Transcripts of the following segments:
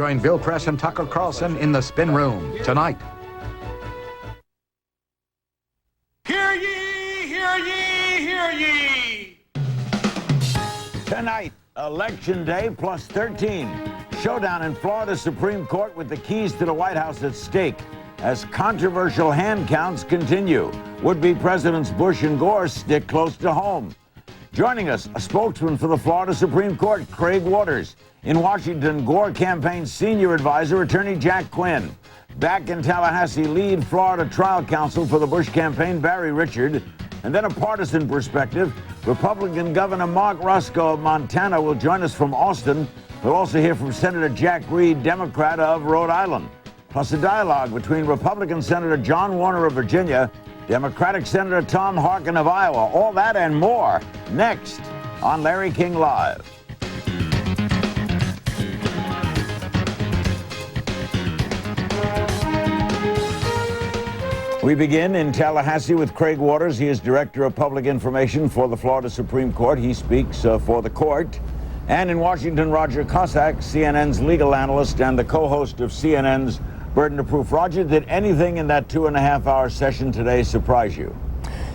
Join Bill Press and Tucker Carlson in the Spin Room tonight. Hear ye, hear ye, hear ye! Tonight, Election Day plus 13. Showdown in Florida Supreme Court with the keys to the White House at stake as controversial hand counts continue. Would-be Presidents Bush and Gore stick close to home. Joining us, a spokesman for the Florida Supreme Court, Craig Waters. In Washington, Gore campaign senior advisor, Attorney Jack Quinn. Back in Tallahassee, lead Florida trial counsel for the Bush campaign, Barry Richard. And then a partisan perspective, Republican Governor Mark Roscoe of Montana will join us from Austin. We'll also hear from Senator Jack Reed, Democrat of Rhode Island. Plus a dialogue between Republican Senator John Warner of Virginia, Democratic Senator Tom Harkin of Iowa. All that and more next on Larry King Live. We begin in Tallahassee with Craig Waters. He is Director of Public Information for the Florida Supreme Court. He speaks for the court. And in Washington, Roger Cossack, CNN's legal analyst and the co-host of CNN's Burden of Proof. Roger, did anything in that 2.5-hour session today surprise you?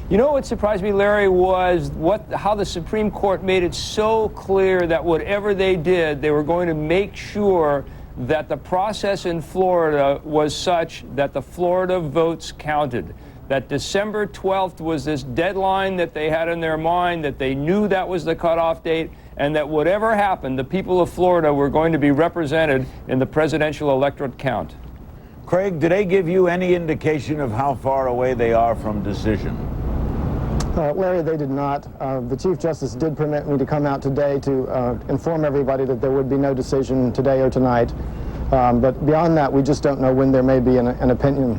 You know what surprised me, Larry, was how the Supreme Court made it so clear that whatever they did, they were going to make sure that the process in Florida was such that the Florida votes counted. That December 12th was this deadline that they had in their mind, that they knew that was the cutoff date, and that whatever happened, the people of Florida were going to be represented in the presidential electorate count. Craig, did they give you any indication of how far away they are from decision? Larry, they did not. The Chief Justice did permit me to come out today to inform everybody that there would be no decision today or tonight. But beyond that, we just don't know when there may be an opinion.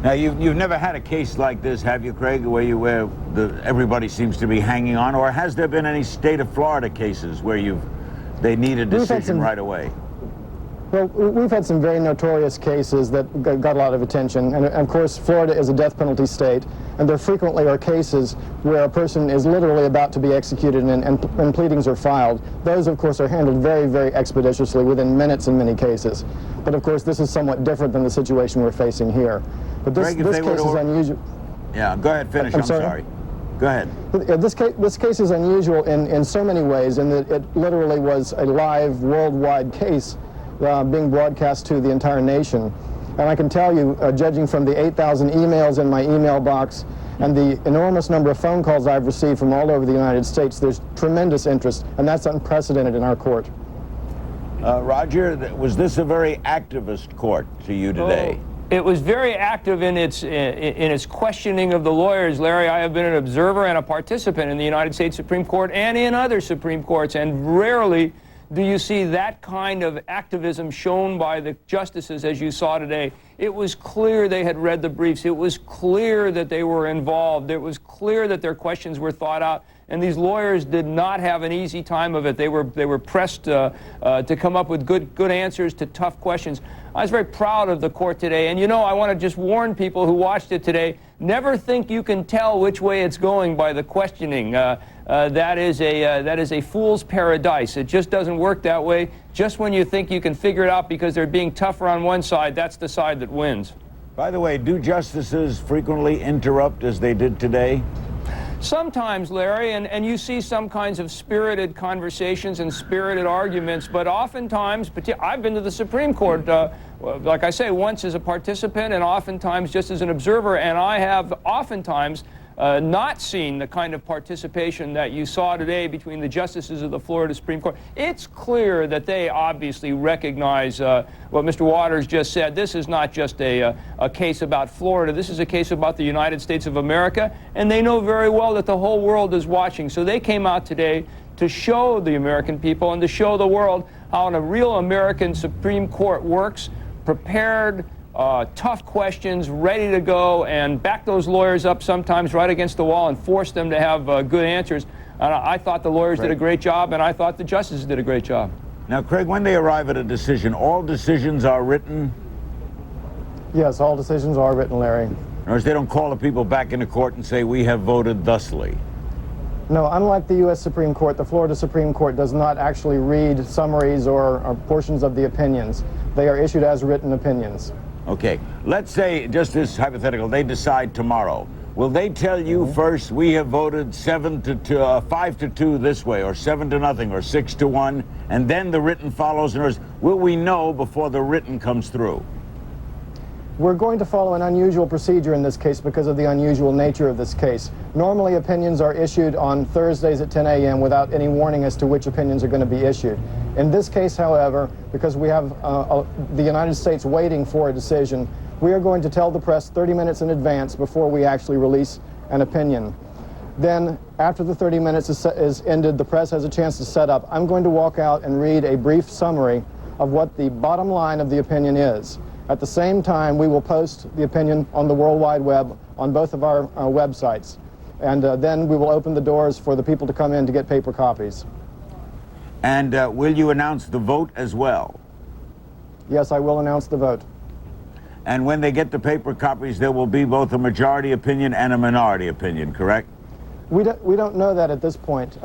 Now, you've never had a case like this, have you, Craig, where everybody seems to be hanging on? Or has there been any state of Florida cases where they need a decision right away? Well, we've had some very notorious cases that got a lot of attention. And of course, Florida is a death penalty state. And there frequently are cases where a person is literally about to be executed and pleadings are filed. Those, of course, are handled very, very expeditiously within minutes in many cases. But of course, this is somewhat different than the situation we're facing here. But this case is unusual. Yeah, go ahead, finish. I'm sorry. Go ahead. This case is unusual in so many ways, in that it literally was a live worldwide case being broadcast to the entire nation. And I can tell you, judging from the 8,000 emails in my email box and the enormous number of phone calls I've received from all over the United States, there's tremendous interest, and that's unprecedented in our court. Roger, was this a very activist court to you today? It was very active in its questioning of the lawyers. Larry, I have been an observer and a participant in the United States Supreme Court and in other Supreme Courts, and rarely do you see that kind of activism shown by the justices as you saw today. It was clear they had read the briefs. It was clear that they were involved. It was clear that their questions were thought out. And these lawyers did not have an easy time of it. They were pressed to come up with good answers to tough questions. I was very proud of the court today. And you know, I want to just warn people who watched it today, never think you can tell which way it's going by the questioning. That is a fool's paradise. It just doesn't work that way. Just when you think you can figure it out because they're being tougher on one side, that's the side that wins. By the way, do justices frequently interrupt as they did today? Sometimes, Larry, and you see some kinds of spirited conversations and spirited arguments, but oftentimes, I've been to the Supreme Court, like I say, once as a participant and oftentimes just as an observer, and I have oftentimes not seen the kind of participation that you saw today between the justices of the Florida Supreme Court. It's clear that they obviously recognize what Mr. Waters just said. This is not just a case about Florida. This is a case about the United States of America, and they know very well that the whole world is watching. So they came out today to show the American people and to show the world how a real American Supreme Court works, prepared, tough questions, ready to go, and back those lawyers up sometimes right against the wall and force them to have good answers. And I thought the lawyers did a great job, and I thought the justices did a great job. Now, Craig, when they arrive at a decision, all decisions are written? Yes, all decisions are written, Larry. In other words, they don't call the people back into court and say, we have voted thusly. No, unlike the U.S. Supreme Court, the Florida Supreme Court does not actually read summaries or portions of the opinions. They are issued as written opinions. Okay, let's say, just this hypothetical, they decide tomorrow. Will they tell you first, we have voted 5 to 2 this way, or 7 to nothing, or 6 to 1, and then the written follows? In other words, will we know before the written comes through? We're going to follow an unusual procedure in this case because of the unusual nature of this case. Normally, opinions are issued on Thursdays at 10 a.m. without any warning as to which opinions are going to be issued. In this case, however, because we have the United States waiting for a decision, we are going to tell the press 30 minutes in advance before we actually release an opinion. Then, after the 30 minutes is ended, the press has a chance to set up. I'm going to walk out and read a brief summary of what the bottom line of the opinion is. At the same time, we will post the opinion on the World Wide Web on both of our websites. And then we will open the doors for the people to come in to get paper copies. And will you announce the vote as well? Yes, I will announce the vote. And when they get the paper copies, there will be both a majority opinion and a minority opinion, correct? We don't know that at this point.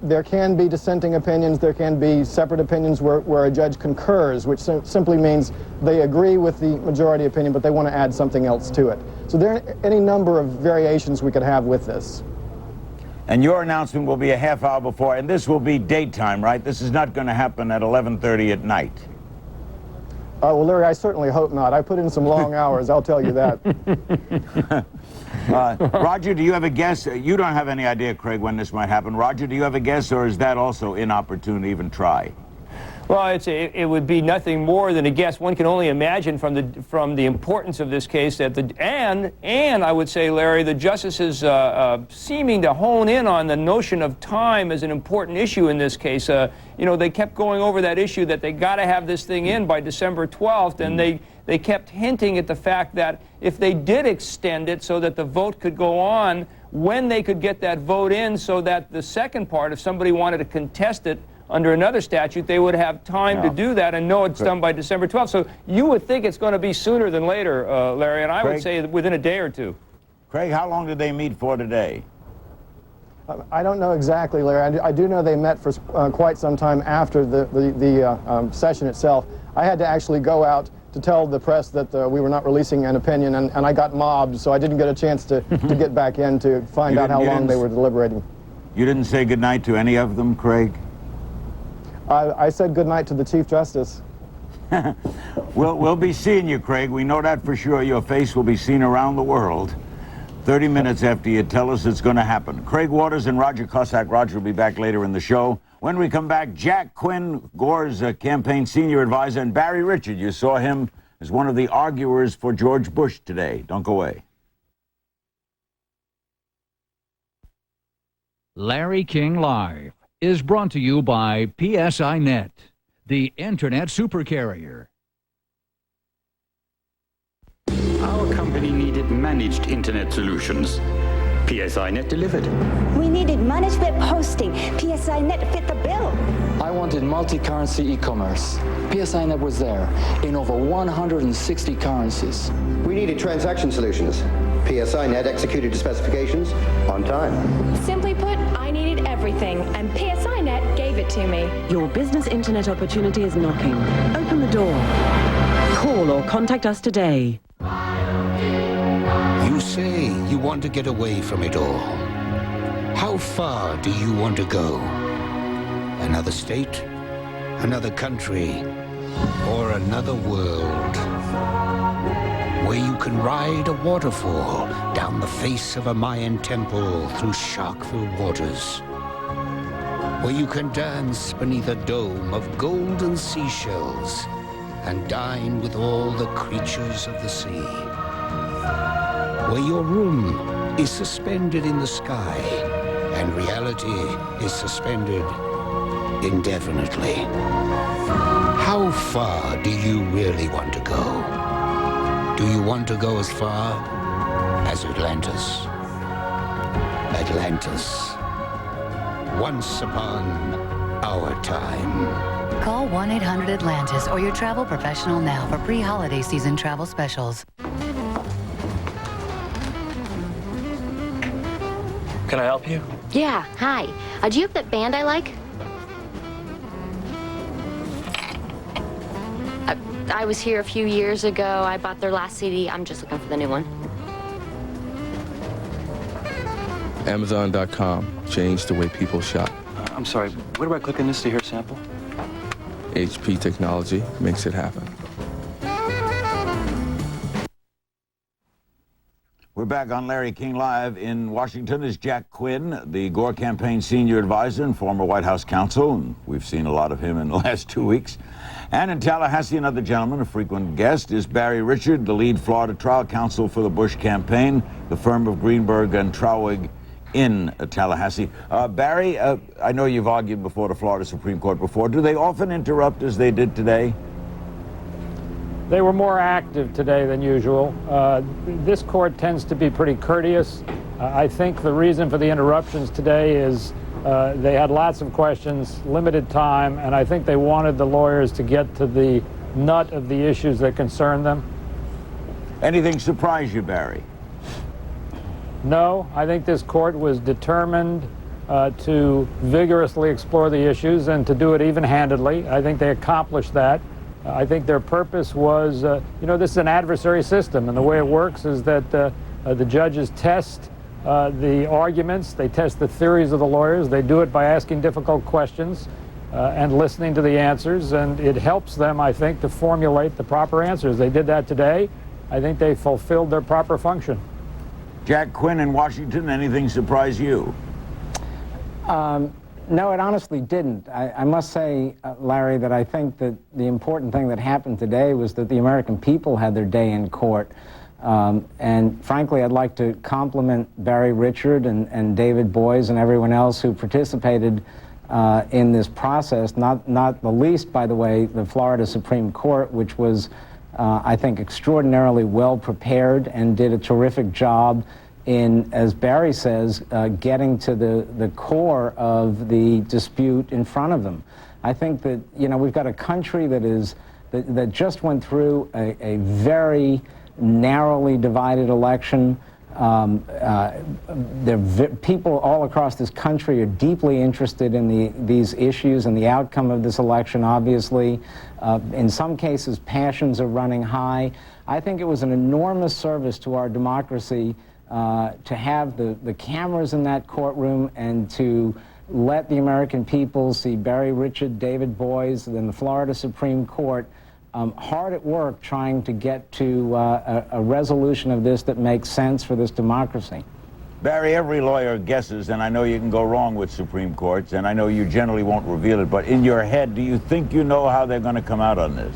There can be dissenting opinions, there can be separate opinions where a judge concurs, which simply means they agree with the majority opinion, but they want to add something else to it. So there are any number of variations we could have with this. And your announcement will be a half hour before, and this will be daytime, right? This is not going to happen at 11:30 at night. Well, Larry, I certainly hope not. I put in some long hours, I'll tell you that. Roger, do you have a guess? You don't have any idea, Craig, when this might happen. Roger, do you have a guess, or is that also inopportune to even try? Well, it would be nothing more than a guess. One can only imagine from the importance of this case that and I would say, Larry, the justices seeming to hone in on the notion of time as an important issue in this case. You know, they kept going over that issue that they got to have this thing in by December 12th, and they kept hinting at the fact that if they did extend it so that the vote could go on, when they could get that vote in so that the second part, if somebody wanted to contest it under another statute, they would have time to do that and know it's done by December 12th. So you would think it's going to be sooner than later, Larry, and I would say within a day or two. Craig, how long did they meet for today? I don't know exactly, Larry. I do know they met for quite some time after the session itself. I had to actually go out to tell the press that we were not releasing an opinion, and I got mobbed, so I didn't get a chance to get back in to find out how long they were deliberating. You didn't say goodnight to any of them, Craig? I said goodnight to the Chief Justice. We'll be seeing you, Craig. We know that for sure. Your face will be seen around the world 30 minutes after you tell us it's going to happen. Craig Waters and Roger Cossack. Roger will be back later in the show. When we come back, Jack Quinn, Gore's campaign senior advisor, and Barry Richard. You saw him as one of the arguers for George Bush today. Don't go away. Larry King Live is brought to you by PSINet, the Internet supercarrier. Our company needed managed internet solutions. PSINet delivered. We needed managed web hosting. PSINet fit the bill. I wanted multi-currency e-commerce. PSINet was there in over 160 currencies. We needed transaction solutions. PSINet executed to specifications on time. Simply put, I needed everything, and PSINet gave it to me. Your business internet opportunity is knocking. Open the door. Call or contact us today. You say you want to get away from it all. How far do you want to go? Another state? Another country? Or another world? Where you can ride a waterfall down the face of a Mayan temple through shark-filled waters. Where you can dance beneath a dome of golden seashells and dine with all the creatures of the sea. Where your room is suspended in the sky and reality is suspended indefinitely. How far do you really want to go? Do you want to go as far as Atlantis? Atlantis. Once upon our time. Call 1-800-ATLANTIS or your travel professional now for pre-holiday season travel specials. Can I help you? Yeah, hi. Do you have that band I like? I was here a few years ago. I bought their last CD. I'm just looking for the new one. Amazon.com changed the way people shop. I'm sorry, where do I click on this to hear a sample? HP technology makes it happen. We're back on Larry King Live. In Washington is Jack Quinn, the Gore campaign senior advisor and former White House counsel, and we've seen a lot of him in the last 2 weeks. And in Tallahassee, another gentleman, a frequent guest, is Barry Richard, the lead Florida trial counsel for the Bush campaign, the firm of Greenberg and Trauig in Tallahassee. Barry, I know you've argued before the Florida Supreme Court before. Do they often interrupt as they did today? They were more active today than usual. This court tends to be pretty courteous. I think the reason for the interruptions today is they had lots of questions, limited time, and I think they wanted the lawyers to get to the nut of the issues that concern them. Anything surprise you, Barry? No, I think this court was determined to vigorously explore the issues and to do it even-handedly. I think they accomplished that. I think their purpose was, this is an adversary system, and the way it works is that the judges test the arguments, they test the theories of the lawyers, they do it by asking difficult questions and listening to the answers, and it helps them, I think, to formulate the proper answers. They did that today. I think they fulfilled their proper function. Jack Quinn in Washington, anything surprise you? No, it honestly didn't. I must say, Larry, that I think that the important thing that happened today was that the American people had their day in court. And frankly, I'd like to compliment Barry Richard and David Boies and everyone else who participated in this process, not the least, by the way, the Florida Supreme Court, which was, I think, extraordinarily well prepared and did a terrific job in, as Barry says, getting to the core of the dispute in front of them. I think that, we've got a country that just went through a very narrowly divided election. People all across this country are deeply interested in these issues and the outcome of this election, obviously. In some cases, passions are running high. I think it was an enormous service to our democracy to have the cameras in that courtroom and to let the American people see Barry Richard, David Boies, and the Florida Supreme Court hard at work trying to get to a resolution of this that makes sense for this democracy. Barry, every lawyer guesses, and I know you can go wrong with Supreme Courts, and I know you generally won't reveal it, but in your head, do you think you know how they're going to come out on this?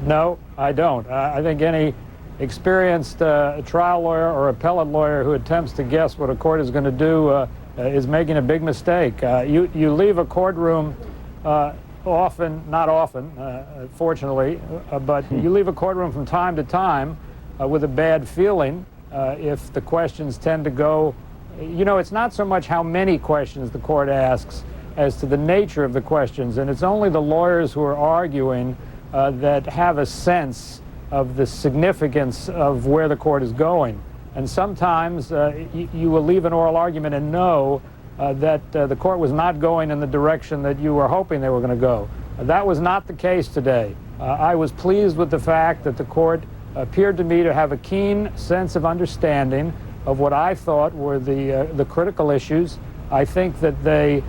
No, I don't. I think any experienced trial lawyer or appellate lawyer who attempts to guess what a court is going to do is making a big mistake. You leave a courtroom not often, fortunately, but you leave a courtroom from time to time with a bad feeling if the questions tend to go, it's not so much how many questions the court asks as to the nature of the questions, and it's only the lawyers who are arguing that have a sense of the significance of where the court is going. And sometimes you will leave an oral argument and know that the court was not going in the direction that you were hoping they were going to go. That was not the case today. I was pleased with the fact that the court appeared to me to have a keen sense of understanding of what I thought were the critical issues. I think that they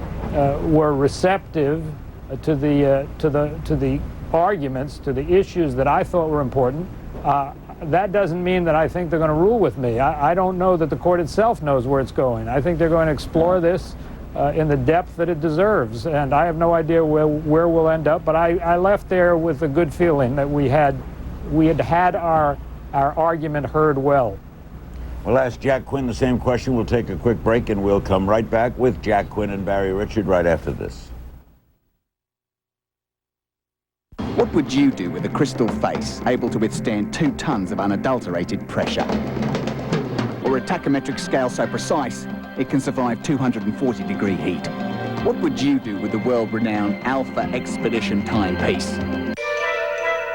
were receptive to the arguments, to the issues that I thought were important. That doesn't mean that I think they're going to rule with me. I don't know that the court itself knows where it's going. I think they're going to explore this in the depth that it deserves, and I have no idea where we'll end up, but I left there with a good feeling that we had our argument heard well. We'll ask Jack Quinn the same question. We'll take a quick break, and we'll come right back with Jack Quinn and Barry Richard right after this. What would you do with a crystal face able to withstand 2 tons of unadulterated pressure? Or a tachymetric scale so precise it can survive 240-degree heat? What would you do with the world-renowned Alpha Expedition timepiece?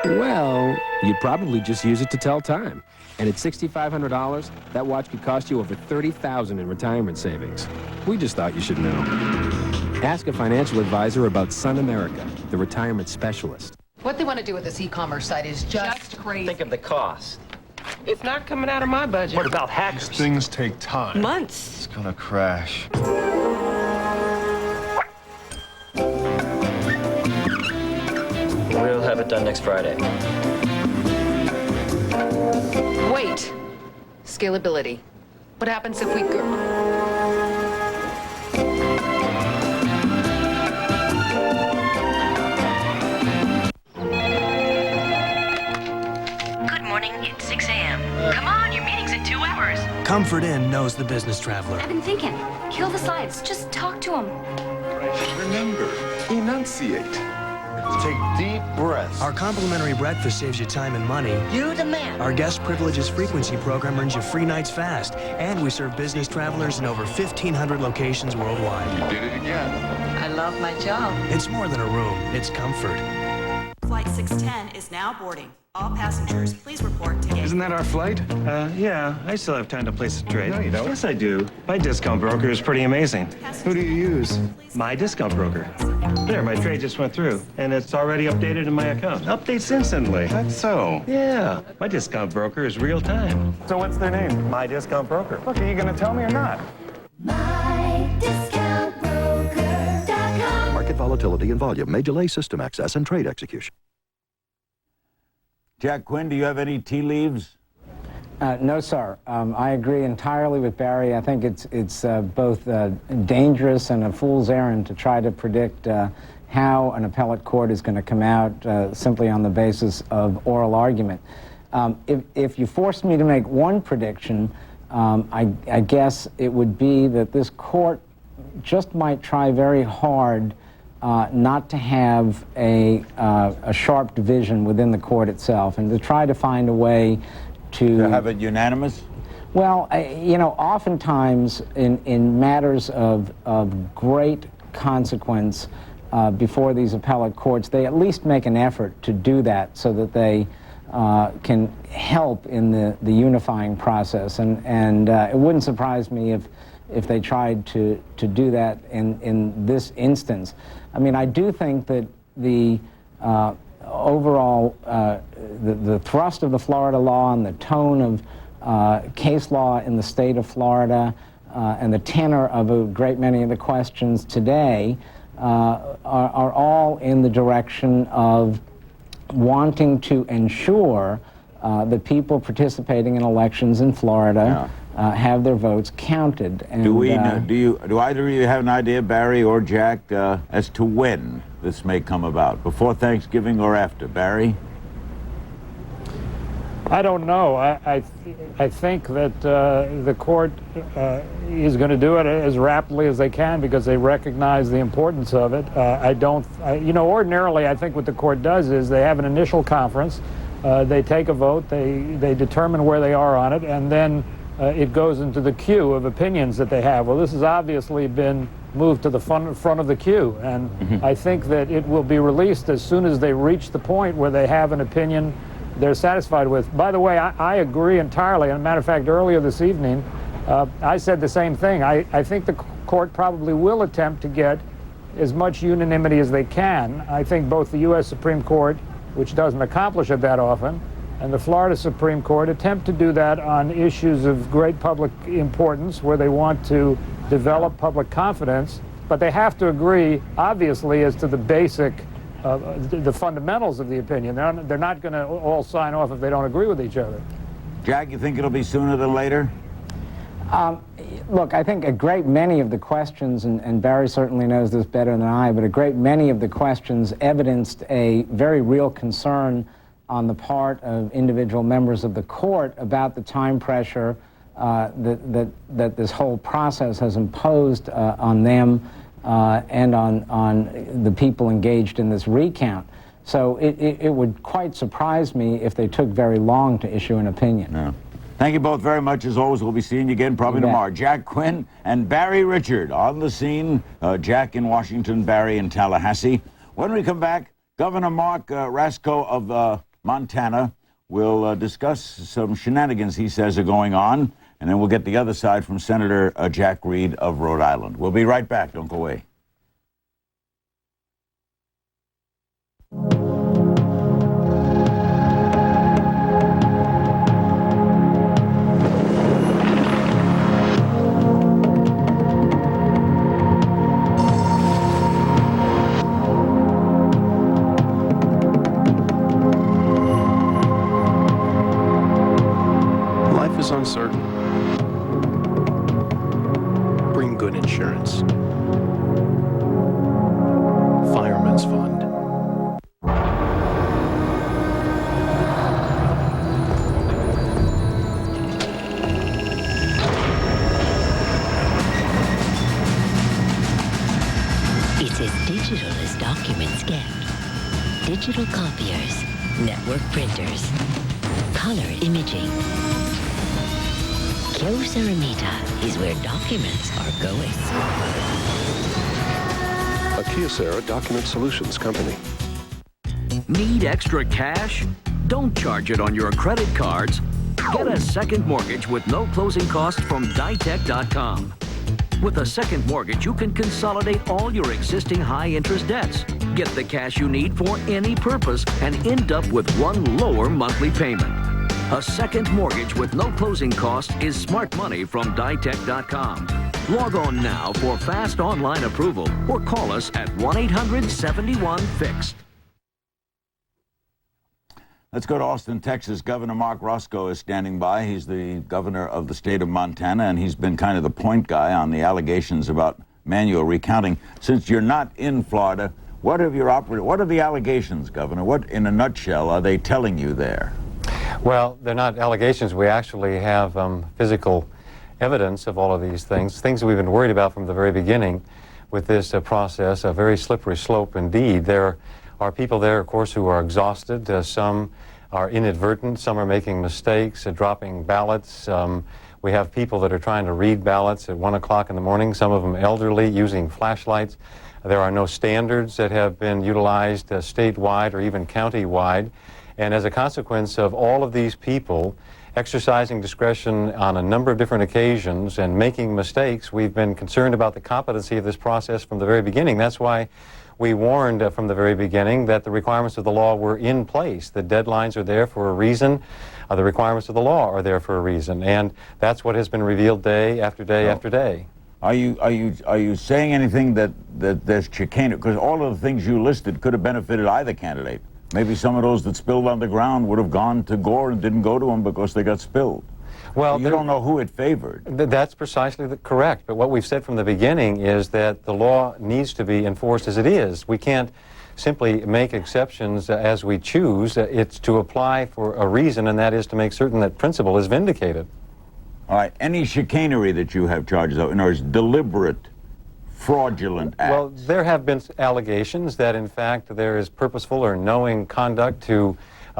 Well, you'd probably just use it to tell time. And at $6,500, that watch could cost you over $30,000 in retirement savings. We just thought you should know. Ask a financial advisor about Sun America, the retirement specialist. What they want to do with this e-commerce site is just crazy. Think of the cost. It's not coming out of my budget. What about hackers? Things take time. Months. It's gonna crash. We'll have it done next Friday. Wait. Scalability. What happens if we Good morning, it's 6 a.m. Come on, your meeting's in 2 hours. Comfort Inn knows the business traveler. I've been thinking. Kill the slides. Just talk to him. Remember, enunciate. Take deep breaths. Our complimentary breakfast saves you time and money. You the man. Our guest privileges frequency program earns you free nights fast. And we serve business travelers in over 1,500 locations worldwide. You did it again. I love my job. It's more than a room, it's comfort. Flight 610 is now boarding. All passengers, please report to gate. Isn't that our flight? Yeah, I still have time to place a trade. No, you don't. Yes, I do. My discount broker is pretty amazing. Who do you use? My discount broker. There, my trade just went through, and it's already updated in my account. Updates instantly. That's so. Yeah, my discount broker is real time. So what's their name? My discount broker. Look, are you going to tell me or not? MyDiscountBroker.com. Market volatility and volume may delay system access and trade execution. Jack Quinn, do you have any tea leaves? No, sir. I agree entirely with Barry. I think it's both dangerous and a fool's errand to try to predict how an appellate court is going to come out simply on the basis of oral argument. If you forced me to make one prediction, I guess it would be that this court just might try very hard not to have a sharp division within the court itself, and to try to find a way to have it unanimous? Well, you know, oftentimes in matters of great consequence before these appellate courts, they at least make an effort to do that so that they can help in the unifying process. And it wouldn't surprise me if they tried to do that in this instance. I mean, I do think that the overall, the thrust of the Florida law and the tone of case law in the state of Florida and the tenor of a great many of the questions today are all in the direction of wanting to ensure that people participating in elections in Florida have their votes counted. And, do either of you have an idea, Barry or Jack, as to when this may come about? Before Thanksgiving or after? Barry? I don't know. I think that the court is going to do it as rapidly as they can because they recognize the importance of it. You know, ordinarily I think what the court does is they have an initial conference, they take a vote, they determine where they are on it, and then it goes into the queue of opinions that they have. Well, this has obviously been moved to the front of the queue, and I think that it will be released as soon as they reach the point where they have an opinion they're satisfied with. By the way, I agree entirely. As a matter of fact, earlier this evening, I said the same thing. I think the court probably will attempt to get as much unanimity as they can. I think both the U.S. Supreme Court, which doesn't accomplish it that often, and the Florida Supreme Court attempt to do that on issues of great public importance where they want to develop public confidence, but they have to agree, obviously, as to the basic, the fundamentals of the opinion. They're not going to all sign off if they don't agree with each other. Jack, you think it'll be sooner than later? Look, I think a great many of the questions, and Barry certainly knows this better than I, but a great many of the questions evidenced a very real concern on the part of individual members of the court about the time pressure that this whole process has imposed on them and on the people engaged in this recount. So it would quite surprise me if they took very long to issue an opinion. Yeah. Thank you both very much. As always, we'll be seeing you again probably tomorrow. Jack Quinn and Barry Richard on the scene. Jack in Washington, Barry in Tallahassee. When we come back, Governor Mark Rasko of Montana. We'll discuss some shenanigans he says are going on, and then we'll get the other side from Senator Jack Reed of Rhode Island. We'll be right back. Don't go away. Life is uncertain. Bring good insurance. Fireman's Fund. It's as digital as documents get. Digital copiers, network printers, color imaging. Kyocera is where documents are going. A Kyocera Document Solutions company. Need extra cash? Don't charge it on your credit cards. Get a second mortgage with no closing costs from Ditech.com. With a second mortgage, you can consolidate all your existing high-interest debts, get the cash you need for any purpose, and end up with one lower monthly payment. A second mortgage with no closing costs is smart money from Ditech.com. Log on now for fast online approval or call us at 1-800-71-FIXED. Let's go to Austin, Texas. Governor Mark Roscoe is standing by. He's the governor of the state of Montana, and he's been kind of the point guy on the allegations about manual recounting. Since you're not in Florida, what are the allegations, Governor? What, in a nutshell, are they telling you there? Well, they're not allegations. We actually have physical evidence of all of these things that we've been worried about from the very beginning with this process, a very slippery slope indeed. There are people there, of course, who are exhausted. Some are inadvertent. Some are making mistakes, dropping ballots. We have people that are trying to read ballots at 1 o'clock in the morning, some of them elderly, using flashlights. There are no standards that have been utilized statewide or even county-wide. And as a consequence of all of these people exercising discretion on a number of different occasions and making mistakes, we've been concerned about the competency of this process from the very beginning. That's why we warned from the very beginning that the requirements of the law were in place. The deadlines are there for a reason. The requirements of the law are there for a reason. And that's what has been revealed day after day after day. Are you saying anything that there's chicanery? Because all of the things you listed could have benefited either candidate. Maybe some of those that spilled on the ground would have gone to Gore and didn't go to him because they got spilled. Well, you don't know who it favored. That's precisely correct. But what we've said from the beginning is that the law needs to be enforced as it is. We can't simply make exceptions as we choose. It's to apply for a reason, and that is to make certain that principle is vindicated. All right. Any chicanery that you have charges of, in other words, deliberate, fraudulent acts? Well, there have been allegations that, in fact, there is purposeful or knowing conduct to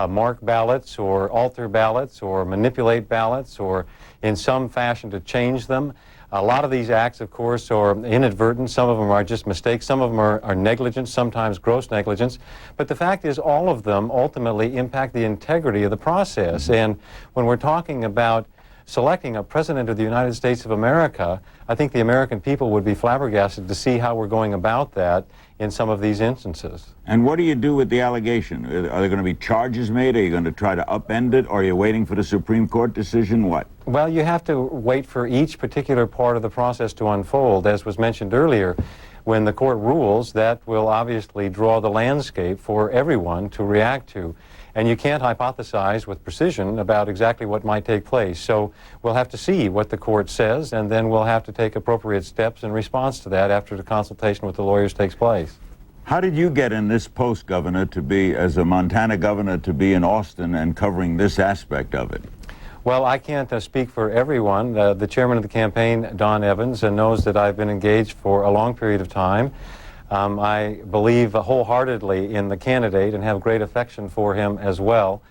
mark ballots or alter ballots or manipulate ballots or in some fashion to change them. A lot of these acts, of course, are inadvertent. Some of them are just mistakes. Some of them are negligence, sometimes gross negligence. But the fact is all of them ultimately impact the integrity of the process. Mm-hmm. And when we're talking about selecting a president of the United States of America, I think the American people would be flabbergasted to see how we're going about that in some of these instances. And what do you do with the allegation? Are there going to be charges made? Are you going to try to upend it? Or are you waiting for the Supreme Court decision? What? Well, you have to wait for each particular part of the process to unfold. As was mentioned earlier, when the court rules, that will obviously draw the landscape for everyone to react to. And you can't hypothesize with precision about exactly what might take place. So we'll have to see what the court says, and then we'll have to take appropriate steps in response to that after the consultation with the lawyers takes place. How did you get in this post, Governor, to be, as a Montana governor, to be in Austin and covering this aspect of it? Well, I can't speak for everyone. The chairman of the campaign, Don Evans, knows that I've been engaged for a long period of time. I believe wholeheartedly in the candidate and have great affection for him as well.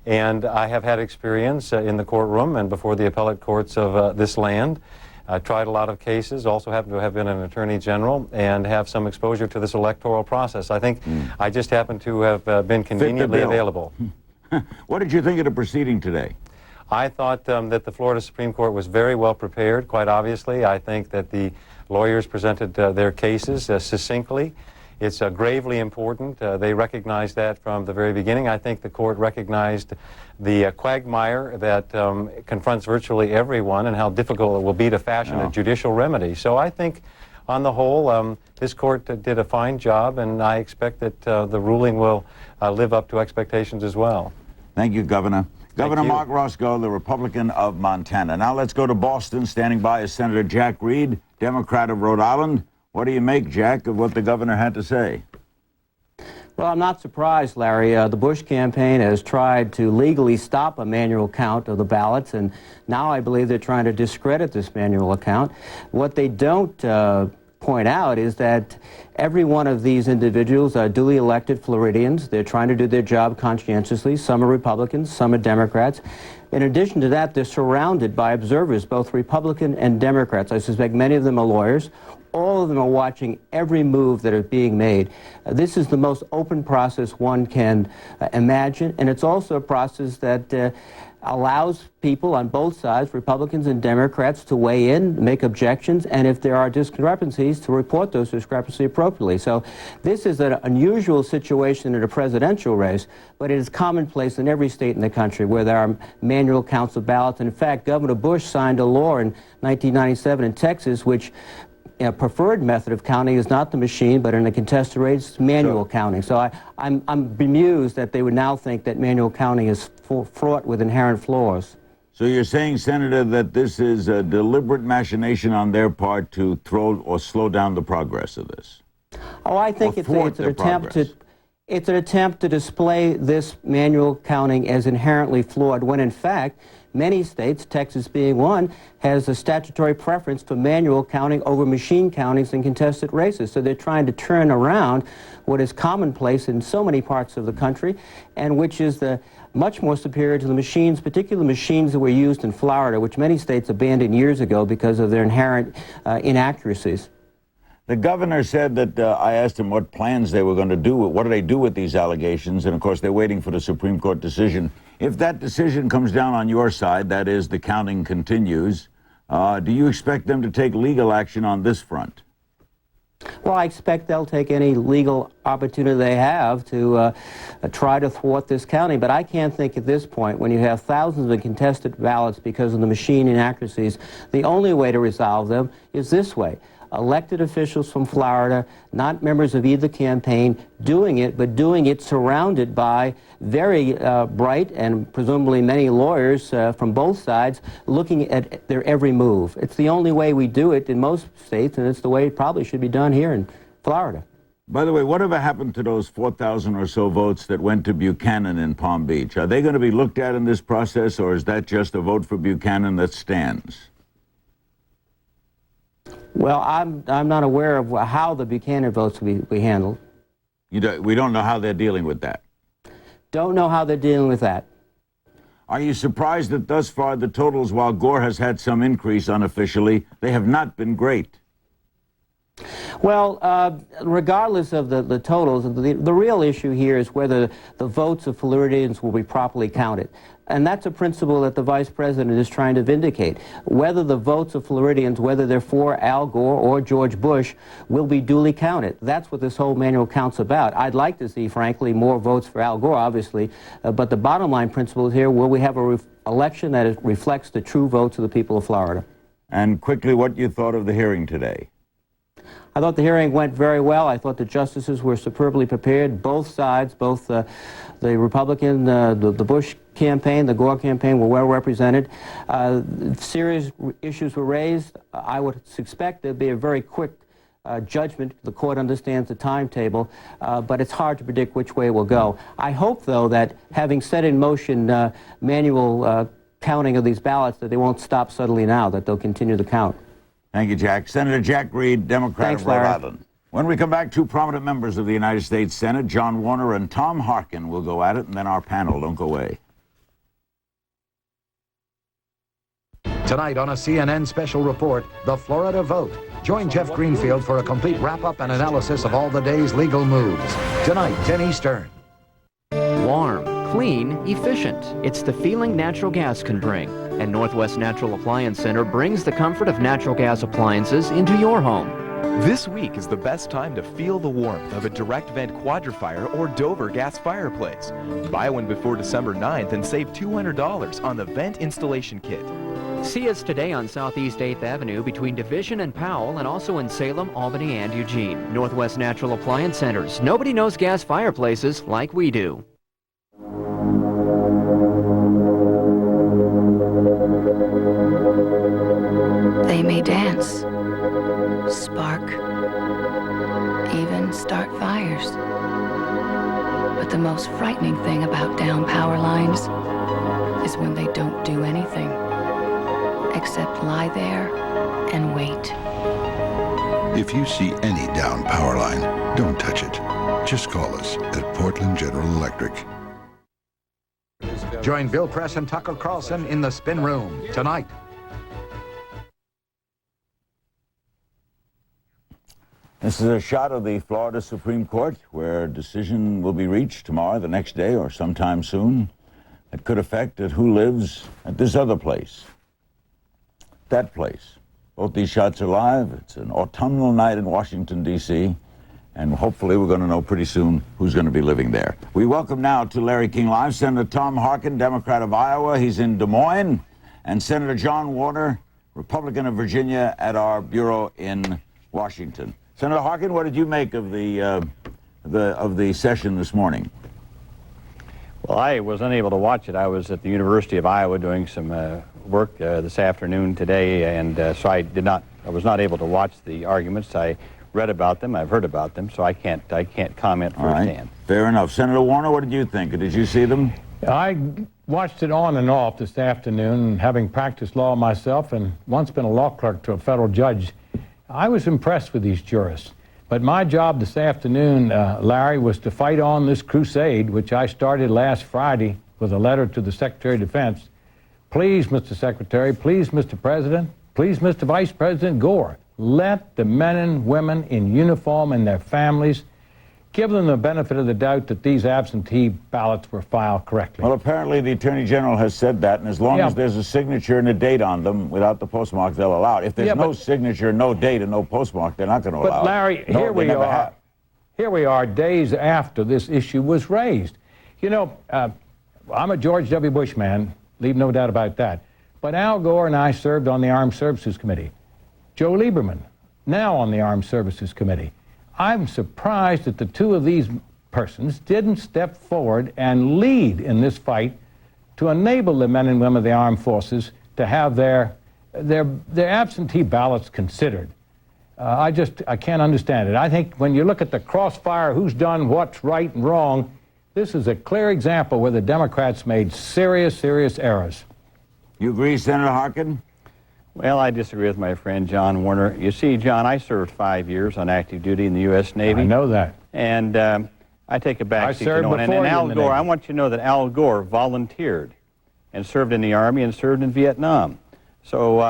And I have had experience in the courtroom and before the appellate courts of this land. I tried a lot of cases, also happen to have been an attorney general and have some exposure to this electoral process. I think I just happen to have been conveniently available. What did you think of the proceeding today? I thought that the Florida Supreme Court was very well prepared, quite obviously. I think that the lawyers presented their cases succinctly. It's gravely important. They recognized that from the very beginning. I think the court recognized the quagmire that confronts virtually everyone and how difficult it will be to fashion a judicial remedy. So I think, on the whole, this court did a fine job, and I expect that the ruling will live up to expectations as well. Thank you, Governor. Governor you. Mark Roscoe, the Republican of Montana. Now let's go to Boston. Standing by is Senator Jack Reed, Democrat of Rhode Island. What do you make, Jack, of what the governor had to say? Well, I'm not surprised, Larry. The Bush campaign has tried to legally stop a manual count of the ballots, and now I believe they're trying to discredit this manual count. What they don't point out is that every one of these individuals are duly elected Floridians. They're trying to do their job conscientiously. Some are Republicans, some are Democrats. In addition to that, they're surrounded by observers, both Republican and Democrats. I suspect many of them are lawyers. All of them are watching every move that is being made. This is the most open process one can imagine, and it's also a process that allows people on both sides, Republicans and Democrats, to weigh in, make objections, and if there are discrepancies, to report those discrepancies appropriately. So this is an unusual situation in a presidential race, but it is commonplace in every state in the country where there are manual counts of ballots. And in fact, Governor Bush signed a law in 1997 in Texas which preferred method of counting is not the machine, but in a contested race, manual counting. So I'm bemused that they would now think that manual counting is fraught with inherent flaws. So you're saying, Senator, that this is a deliberate machination on their part to throw or slow down the progress of this? Oh, I think it's an attempt to display this manual counting as inherently flawed, when in fact many states, Texas being one, has a statutory preference for manual counting over machine countings in contested races. So they're trying to turn around what is commonplace in so many parts of the country, and which is much more superior to the machines, particularly the machines that were used in Florida, which many states abandoned years ago because of their inherent inaccuracies. The governor said that I asked him what plans they were going to do. What do they do with these allegations? And of course, they're waiting for the Supreme Court decision. If that decision comes down on your side, that is, the counting continues, do you expect them to take legal action on this front? Well, I expect they'll take any legal opportunity they have to try to thwart this counting. But I can't think at this point, when you have thousands of contested ballots because of the machine inaccuracies, the only way to resolve them is this way. Elected officials from Florida, not members of either campaign, doing it, but doing it surrounded by very bright and presumably many lawyers from both sides looking at their every move. It's the only way we do it in most states, and it's the way it probably should be done here in Florida. By the way, whatever happened to those 4,000 or so votes that went to Buchanan in Palm Beach? Are they going to be looked at in this process, or is that just a vote for Buchanan that stands? Well, I'm not aware of how the Buchanan votes will be handled. We don't know how they're dealing with that? Don't know how they're dealing with that. Are you surprised that thus far the totals, while Gore has had some increase unofficially, they have not been great? Well, regardless of the totals, the real issue here is whether the votes of Floridians will be properly counted. And that's a principle that the Vice President is trying to vindicate. Whether the votes of Floridians, whether they're for Al Gore or George Bush, will be duly counted. That's what this whole manual count's about. I'd like to see, frankly, more votes for Al Gore, obviously. But the bottom line principle is here, will we have an election that reflects the true votes of the people of Florida? And quickly, what you thought of the hearing today? I thought the hearing went very well. I thought the justices were superbly prepared. Both sides, both the Republican, the Bush campaign, the Gore campaign, were well represented. Serious issues were raised. I would suspect there'd be a very quick judgment. The court understands the timetable, but it's hard to predict which way it will go. I hope, though, that having set in motion manual counting of these ballots, that they won't stop suddenly now, that they'll continue the count. Thank you, Jack. Senator Jack Reed, Democrat of Rhode Island. When we come back, two prominent members of the United States Senate, John Warner and Tom Harkin, will go at it, and then our panel. Don't go away. Tonight on a CNN special report, the Florida vote. Join Jeff Greenfield for a complete wrap-up and analysis of all the day's legal moves. Tonight, 10 Eastern. Warm, clean, efficient. It's the feeling natural gas can bring. And Northwest Natural Appliance Center brings the comfort of natural gas appliances into your home. This week is the best time to feel the warmth of a direct vent quadrifier or Dover gas fireplace. Buy one before December 9th and save $200 on the vent installation kit. See us today on Southeast 8th Avenue between Division and Powell, and also in Salem, Albany, and Eugene. Northwest Natural Appliance Centers. Nobody knows gas fireplaces like we do. They may dance, spark, even start fires. But the most frightening thing about down power lines is when they don't do anything except lie there and wait. If you see any down power line, don't touch it. Just call us at Portland General Electric. Join Bill Press and Tucker Carlson in the Spin Room tonight. This is a shot of the Florida Supreme Court where a decision will be reached tomorrow, the next day, or sometime soon. It could affect who lives at this other place, that place. Both these shots are live. It's an autumnal night in Washington, D.C., and hopefully we're going to know pretty soon who's going to be living there. We welcome now to Larry King Live Senator Tom Harkin, Democrat of Iowa. He's in Des Moines. And Senator John Warner, Republican of Virginia, at our bureau in Washington. Senator Harkin, what did you make of the session this morning? Well, I was unable to watch it. I was at the University of Iowa doing some work this afternoon today, and so I was not able to watch the arguments. I read about them, I've heard about them, so I can't comment firsthand. Right. Fair enough. Senator Warner, what did you think? Did you see them? I watched it on and off this afternoon, having practiced law myself and once been a law clerk to a federal judge. I was impressed with these jurists. But my job this afternoon, Larry, was to fight on this crusade, which I started last Friday with a letter to the Secretary of Defense. Please, Mr. Secretary, please, Mr. President, please, Mr. Vice President Gore, let the men and women in uniform and their families, give them the benefit of the doubt that these absentee ballots were filed correctly. Well, apparently the Attorney General has said that, and as long as there's a signature and a date on them without the postmark, they'll allow it. If there's no signature, no date, and no postmark, they're not going to allow it. But Larry, here we are days after this issue was raised. You know, I'm a George W. Bush man, leave no doubt about that. But Al Gore and I served on the Armed Services Committee. Joe Lieberman, now on the Armed Services Committee. I'm surprised that the two of these persons didn't step forward and lead in this fight to enable the men and women of the armed forces to have their absentee ballots considered. I can't understand it. I think when you look at the crossfire, who's done what's right and wrong, this is a clear example where the Democrats made serious, serious errors. You agree, Senator Harkin? Well, I disagree with my friend John Warner. You see, John, I served 5 years on active duty in the U.S. Navy. I know that. And I take a back seat to know. And Al Gore, I want you to know that Al Gore volunteered and served in the Army and served in Vietnam. So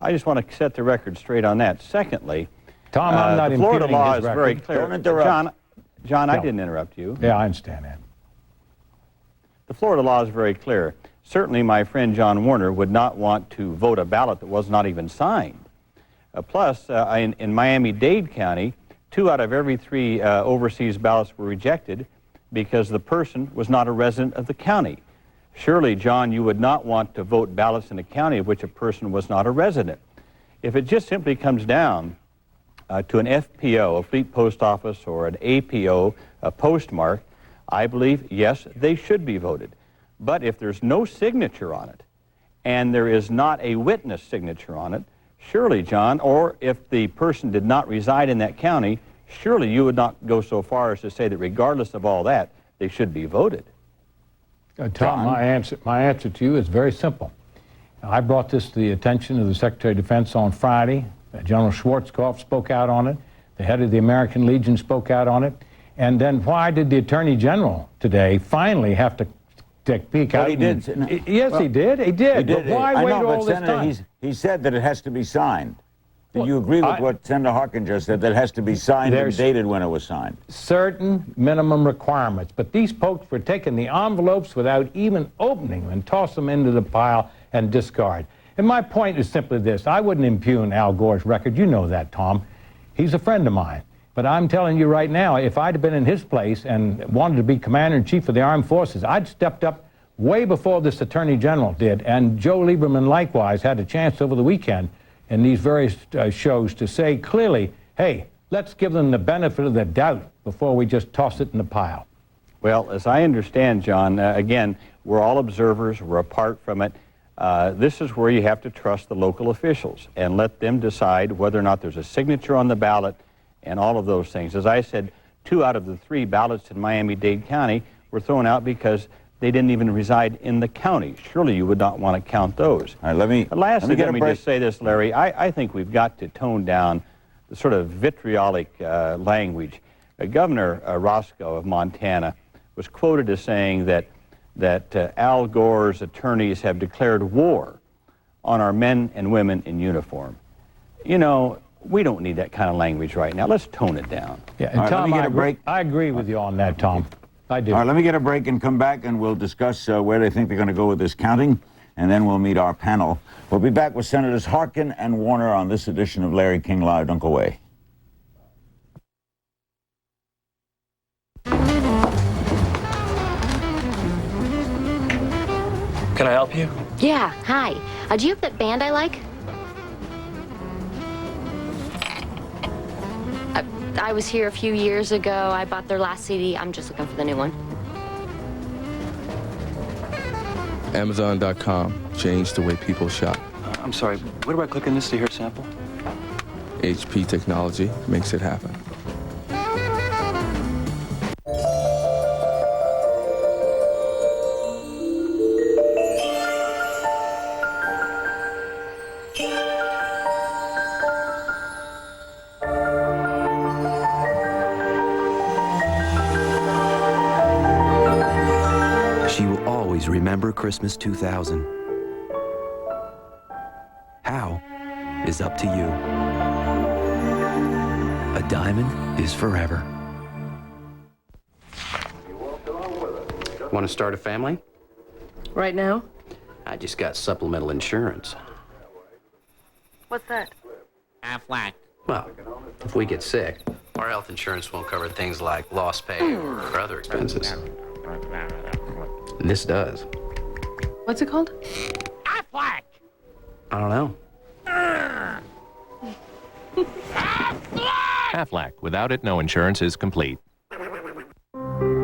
I just want to set the record straight on that. Secondly, Tom, I'm not the Florida law is record. very clear. Don't interrupt. John, I didn't interrupt you. Yeah, I understand that. The Florida law is very clear. Certainly, my friend John Warner would not want to vote a ballot that was not even signed. Plus, in Miami-Dade County, 2 out of every 3 overseas ballots were rejected because the person was not a resident of the county. Surely, John, you would not want to vote ballots in a county of which a person was not a resident. If it just simply comes down to an FPO, a Fleet Post Office, or an APO, a postmark, I believe, yes, they should be voted. But if there's no signature on it, and there is not a witness signature on it, surely, John, or if the person did not reside in that county, surely you would not go so far as to say that regardless of all that, they should be voted. Tom, my answer to you is very simple. I brought this to the attention of the Secretary of Defense on Friday. General Schwarzkopf spoke out on it. The head of the American Legion spoke out on it. And then why did the Attorney General today finally have to take a peek out? He did. Yes, well, he did. He did. But why wait all this time? He said that it has to be signed. Do you agree with what Senator Harkin just said, that it has to be signed and dated when it was signed? Certain minimum requirements, but these folks were taking the envelopes without even opening them and toss them into the pile and discard. And my point is simply this. I wouldn't impugn Al Gore's record. You know that, Tom. He's a friend of mine. But I'm telling you right now, if I'd have been in his place and wanted to be Commander-in-Chief of the Armed Forces, I'd stepped up way before this Attorney General did. And Joe Lieberman likewise had a chance over the weekend in these various shows to say clearly, hey, let's give them the benefit of the doubt before we just toss it in the pile. Well, as I understand, John, again, we're all observers, we're apart from it. This is where you have to trust the local officials and let them decide whether or not there's a signature on the ballot and all of those things. As I said, 2 out of the 3 ballots in Miami-Dade County were thrown out because they didn't even reside in the county. Surely you would not want to count those. All right, Lastly, let me just say this, Larry. I think we've got to tone down the sort of vitriolic language. Governor Roscoe of Montana was quoted as saying that Al Gore's attorneys have declared war on our men and women in uniform. You know, we don't need that kind of language right now. Let's tone it down. Yeah, and Tom, I agree with you on that, Tom. I do. All right, let me get a break and come back, and we'll discuss where they think they're going to go with this counting, and then we'll meet our panel. We'll be back with Senators Harkin and Warner on this edition of Larry King Live. Don't go away. Can I help you? Yeah, hi. Do you have that band I like? I was here a few years ago. I bought their last CD. I'm just looking for the new one. Amazon.com changed the way people shop. I'm sorry, where do I click on this to hear a sample? HP technology makes it happen. She will always remember Christmas 2000. How is up to you. A diamond is forever. Want to start a family? Right now? I just got supplemental insurance. What's that? Aflac. Well, if we get sick, our health insurance won't cover things like lost pay or other expenses. This does. What's it called? Aflac! I don't know. Aflac. Without it, no insurance is complete.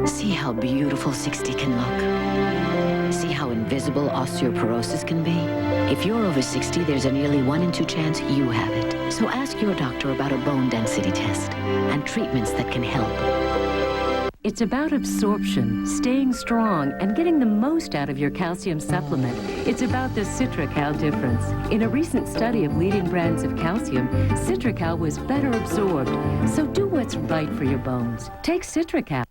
See how beautiful 60 can look. See how invisible osteoporosis can be. If you're over 60, there's a nearly 1 in 2 chance you have it. So ask your doctor about a bone density test and treatments that can help. It's about absorption, staying strong, and getting the most out of your calcium supplement. It's about the Citracal difference. In a recent study of leading brands of calcium, Citracal was better absorbed. So do what's right for your bones. Take Citracal.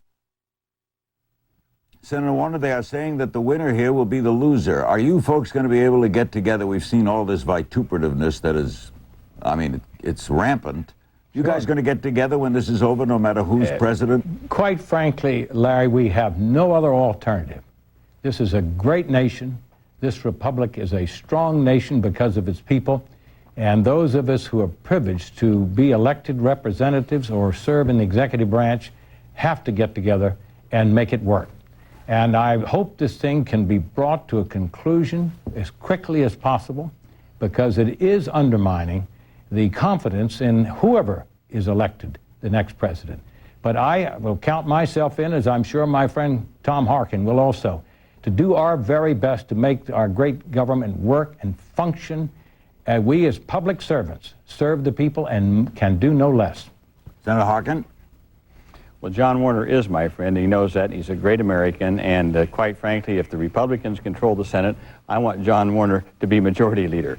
Senator Warner, they are saying that the winner here will be the loser. Are you folks going to be able to get together? We've seen all this vituperativeness that is, I mean, it's rampant. You guys going to get together when this is over, no matter who's president? Quite frankly, Larry, we have no other alternative. This is a great nation. This republic is a strong nation because of its people. And those of us who are privileged to be elected representatives or serve in the executive branch have to get together and make it work. And I hope this thing can be brought to a conclusion as quickly as possible, because it is undermining the confidence in whoever is elected the next president. But I will count myself in, as I'm sure my friend Tom Harkin will also, to do our very best to make our great government work and function. We as public servants serve the people and can do no less. Senator Harkin? Well, John Warner is my friend. He knows that. He's a great American. And quite frankly, if the Republicans control the Senate, I want John Warner to be majority leader.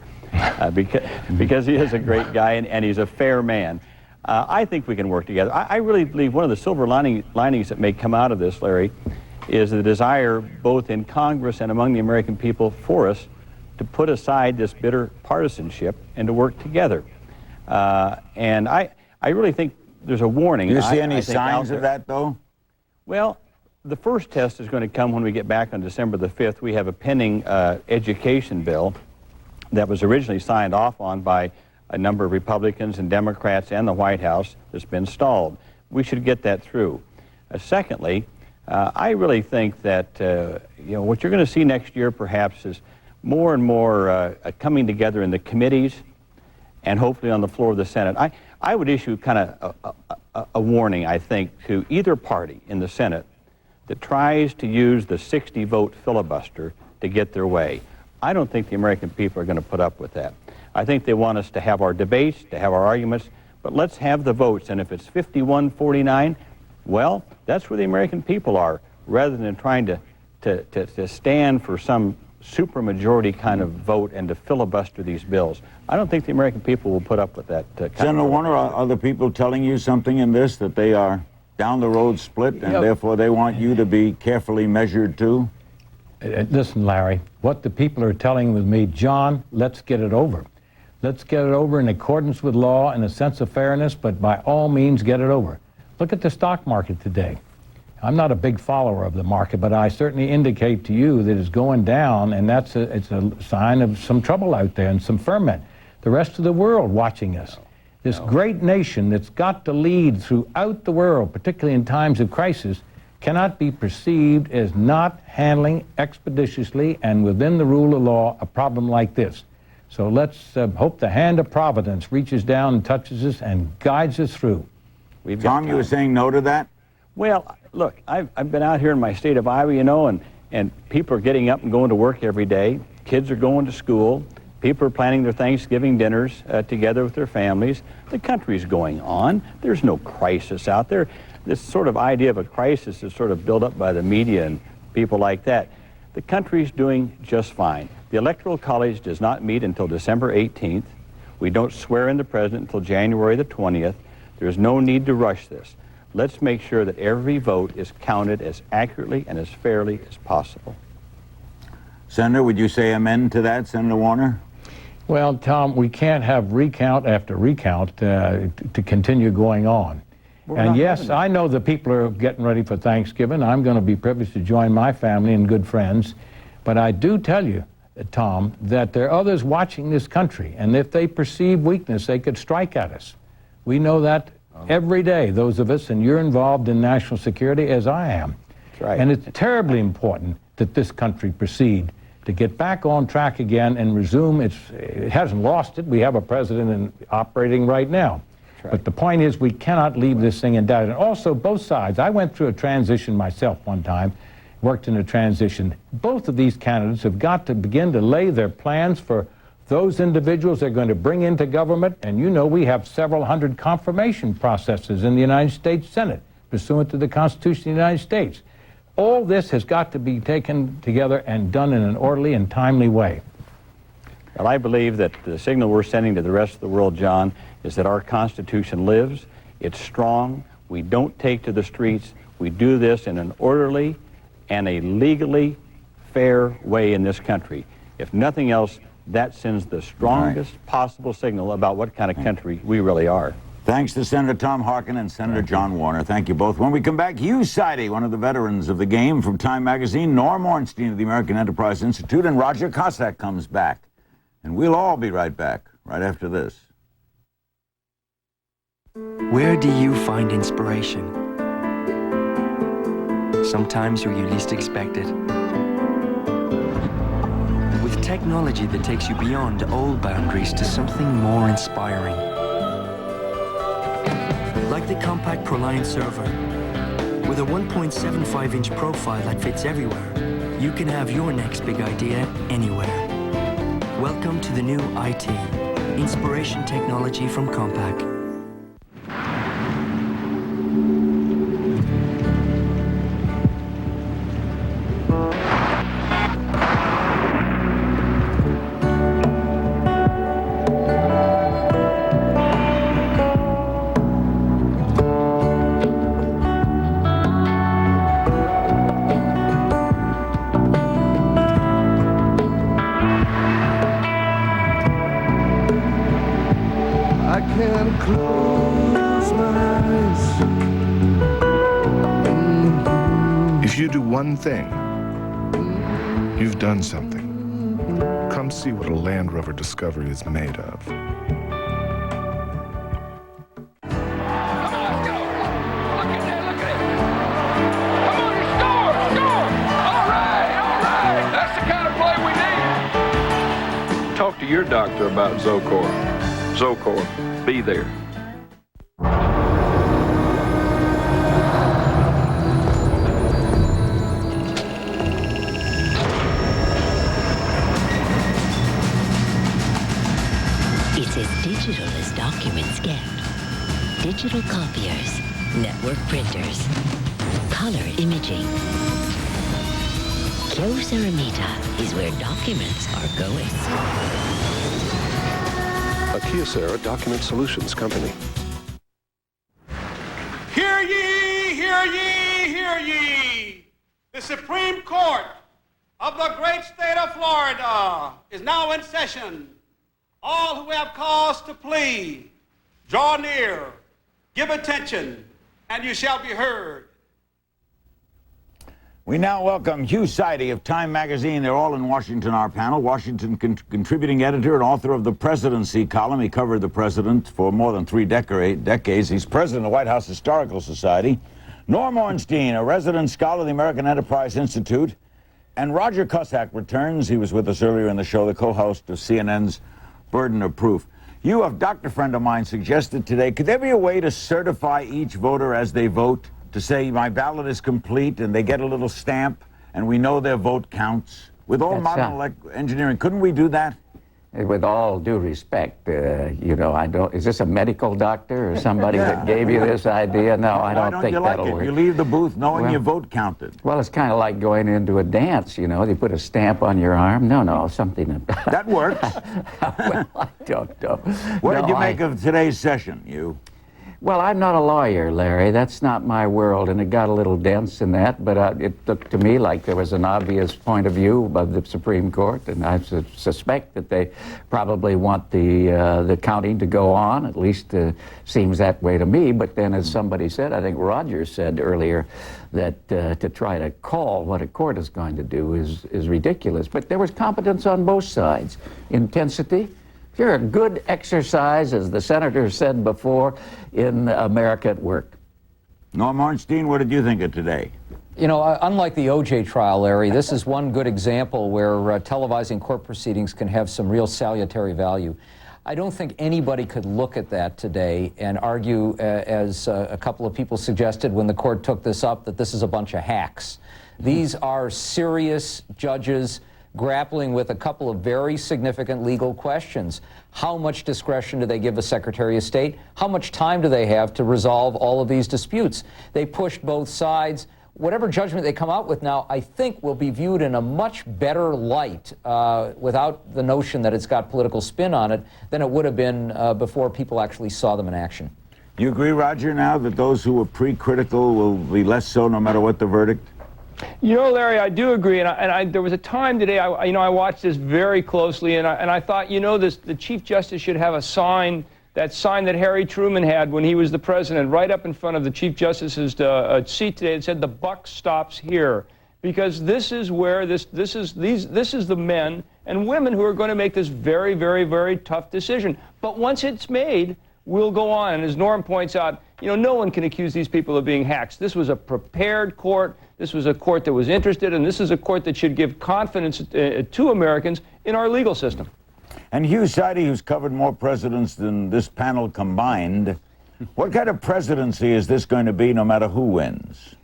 Because he is a great guy and he's a fair man. I think we can work together. I really believe one of the silver linings that may come out of this, Larry, is the desire both in Congress and among the American people for us to put aside this bitter partisanship and to work together. And I really think there's a warning. Do you see I any think signs of that, though? Well, the first test is going to come when we get back on December the 5th. We have a pending education bill that was originally signed off on by a number of Republicans and Democrats and the White House that's been stalled. We should get that through. Secondly, I really think that what you're going to see next year perhaps is more and more coming together in the committees and hopefully on the floor of the Senate. I would issue kind of a warning, I think, to either party in the Senate that tries to use the 60-vote filibuster to get their way. I don't think the American people are going to put up with that. I think they want us to have our debates, to have our arguments, but let's have the votes. And if it's 51-49, well, that's where the American people are, rather than trying to stand for some supermajority kind of vote and to filibuster these bills. I don't think the American people will put up with that. Senator Warner, are other people telling you something in this, that they are down the road split, and therefore they want you to be carefully measured too? Listen, Larry, what the people are telling with me, John, let's get it over. Let's get it over in accordance with law and a sense of fairness, but by all means get it over. Look at the stock market today. I'm not a big follower of the market, but I certainly indicate to you that it's going down, and it's a sign of some trouble out there and some ferment. The rest of the world watching us. This great nation that's got to lead throughout the world, particularly in times of crisis, cannot be perceived as not handling expeditiously and within the rule of law a problem like this. So let's hope the hand of Providence reaches down and touches us and guides us through. Tom, you were saying no to that? Well, look, I've been out here in my state of Iowa, and people are getting up and going to work every day. Kids are going to school. People are planning their Thanksgiving dinners together with their families. The country's going on. There's no crisis out there. This sort of idea of a crisis is sort of built up by the media and people like that. The country's doing just fine. The Electoral College does not meet until December 18th. We don't swear in the president until January the 20th. There's no need to rush this. Let's make sure that every vote is counted as accurately and as fairly as possible. Senator, would you say amen to that, Senator Warner? Well, Tom, we can't have recount after recount to continue going on. And yes, I know the people are getting ready for Thanksgiving. I'm going to be privileged to join my family and good friends. But I do tell you, Tom, that there are others watching this country, and if they perceive weakness, they could strike at us. We know that every day, those of us, and you're involved in national security as I am. That's right. And it's terribly important that this country proceed to get back on track again and resume it hasn't lost it. We have a president operating right now. Right. But the point is, we cannot leave this thing in doubt. And also, both sides. I went through a transition myself one time, worked in a transition. Both of these candidates have got to begin to lay their plans for those individuals they're going to bring into government. And you know, we have several hundred confirmation processes in the United States Senate, pursuant to the Constitution of the United States. All this has got to be taken together and done in an orderly and timely way. Well, I believe that the signal we're sending to the rest of the world, John, is that our Constitution lives, it's strong, we don't take to the streets, we do this in an orderly and a legally fair way in this country. If nothing else, that sends the strongest possible signal about what kind of country we really are. Thanks to Senator Tom Harkin and Senator John Warner. Thank you both. When we come back, Hugh Sidey, one of the veterans of the game from Time Magazine, Norm Ornstein of the American Enterprise Institute, and Roger Cossack comes back. And we'll all be right back, right after this. Where do you find inspiration? Sometimes where you least expect it. With technology that takes you beyond old boundaries to something more inspiring. Like the compact ProLiant server. With a 1.75-inch profile that fits everywhere, you can have your next big idea anywhere. Welcome to the new IT, inspiration technology from Compaq. close my eyes. If you do one thing, you've done something. Come see what a Land Rover Discovery is made of. Talk to your doctor about Zocor. Zocor, be there. It's as digital as documents get. Digital copiers, network printers, color imaging. Kyocera is where documents are going. A Kyocera Document Solutions company. Hear ye, hear ye, hear ye! The Supreme Court of the great state of Florida is now in session. All who have cause to plead, draw near, give attention, and you shall be heard. We now welcome Hugh Sidey of Time Magazine. They're all in Washington, our panel. Washington contributing editor and author of the Presidency column. He covered the president for more than 3 decades. He's president of the White House Historical Society. Norm Ornstein, a resident scholar of the American Enterprise Institute. And Roger Cusack returns. He was with us earlier in the show, the co-host of CNN's Burden of Proof. You, a doctor friend of mine, suggested today, could there be a way to certify each voter as they vote? To say my ballot is complete and they get a little stamp and we know their vote counts? With all modern engineering, couldn't we do that? With all due respect, you know, is this a medical doctor or somebody that gave you this idea? No, I don't think that'll work. You leave the booth knowing your vote counted. Well, it's kind of like going into a dance, you know. They put a stamp on your arm. No, something. That works. Well, I don't know. What did you make of today's session, you? Well, I'm not a lawyer, Larry. That's not my world, and it got a little dense in that, but it looked to me like there was an obvious point of view of the Supreme Court, and I suspect that they probably want the counting to go on. At least seems that way to me. But then, as somebody said, I think Roger said earlier, that to try to call what a court is going to do is ridiculous. But there was competence on both sides. Intensity. You're a good exercise, as the senator said before, in America at work. Norm Ornstein, what did you think of today? You know, unlike the O.J. trial, Larry, this is one good example where televising court proceedings can have some real salutary value. I don't think anybody could look at that today and argue, as a couple of people suggested when the court took this up, that this is a bunch of hacks. These are serious judges grappling with a couple of very significant legal questions. How much discretion do they give the Secretary of State? How much time do they have to resolve all of these disputes? They pushed both sides. Whatever judgment they come out with now, I think will be viewed in a much better light without the notion that it's got political spin on it than it would have been before people actually saw them in action. You agree, Roger, now that those who were pre-critical will be less so no matter what the verdict? You know, Larry, I do agree, and there was a time today, I watched this very closely, and I thought, you know, the Chief Justice should have a sign, that sign that Harry Truman had when he was the president, right up in front of the Chief Justice's seat today. It said, "The buck stops here," because this is where this is the men and women who are going to make this very, very, very tough decision. But once it's made, we'll go on. And as Norm points out, you know, no one can accuse these people of being hacks. This was a prepared court. This was a court that was interested, and this is a court that should give confidence to Americans in our legal system. And Hugh Sidey, who's covered more presidents than this panel combined, what kind of presidency is this going to be no matter who wins?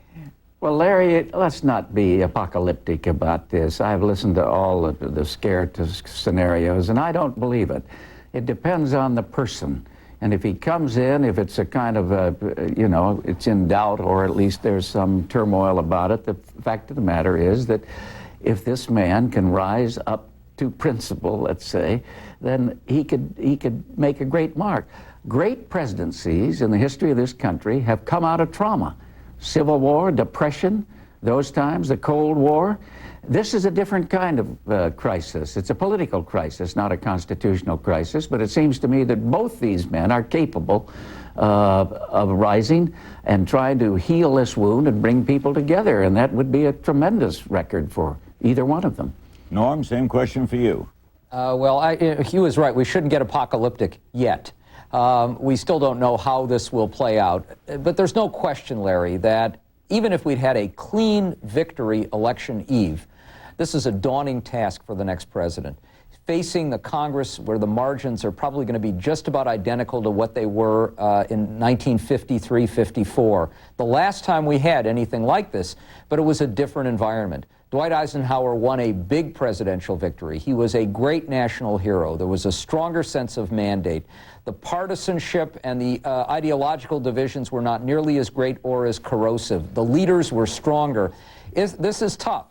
Well, Larry, let's not be apocalyptic about this. I've listened to all of the scare scenarios, and I don't believe it. It depends on the person. And if he comes in, if it's a kind of, you know, it's in doubt, or at least there's some turmoil about it, the fact of the matter is that if this man can rise up to principle, let's say, then he could make a great mark. Great presidencies in the history of this country have come out of trauma. Civil War, Depression, those times, the Cold War. This is a different kind of crisis. It's a political crisis, not a constitutional crisis, but it seems to me that both these men are capable of rising and trying to heal this wound and bring people together, and that would be a tremendous record for either one of them. Norm, same question for you. Hugh is right. We shouldn't get apocalyptic yet. We still don't know how this will play out. But there's no question, Larry, that even if we'd had a clean victory election eve, this is a daunting task for the next president. Facing the Congress where the margins are probably going to be just about identical to what they were in 1953-54. The last time we had anything like this, but it was a different environment. Dwight Eisenhower won a big presidential victory. He was a great national hero. There was a stronger sense of mandate. The partisanship and the ideological divisions were not nearly as great or as corrosive. The leaders were stronger. This is tough.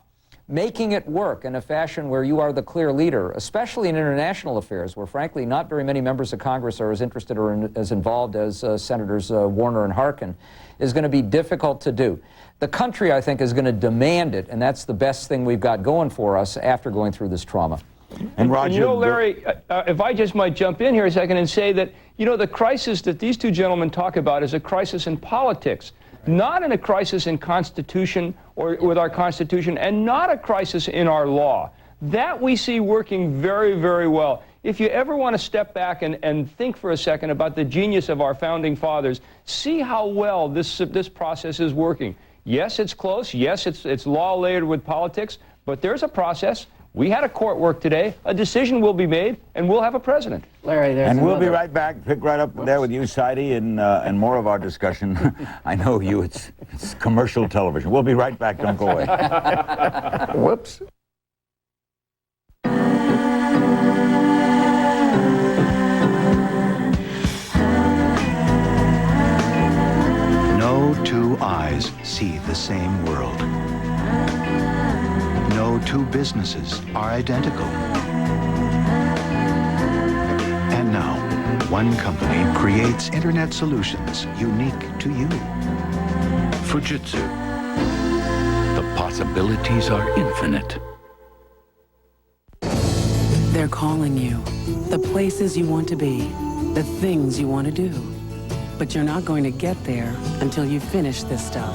Making it work in a fashion where you are the clear leader, especially in international affairs, where frankly not very many members of Congress are as interested or as involved as Senators Warner and Harkin, is going to be difficult to do. The country, I think, is going to demand it, and that's the best thing we've got going for us after going through this trauma. And Roger, you know, Larry, if I just might jump in here a second and say that, you know, the crisis that these two gentlemen talk about is a crisis in politics, not in a crisis in Constitution or with our Constitution, and not a crisis in our law. That we see working very, very well. If you ever want to step back and think for a second about the genius of our founding fathers, see how well this process is working. Yes, it's close. Yes, it's law layered with politics, but there's a process. We had a court work today. A decision will be made, and we'll have a president. Larry, there's we'll be right back. Pick right up there with you, Saidi, and more of our discussion. I know you. It's commercial television. We'll be right back. Don't go away. Whoops. No two eyes see the same world. No two businesses are identical. And now, one company creates internet solutions unique to you. Fujitsu. The possibilities are infinite. They're calling you. The places you want to be. The things you want to do. But you're not going to get there until you finish this stuff.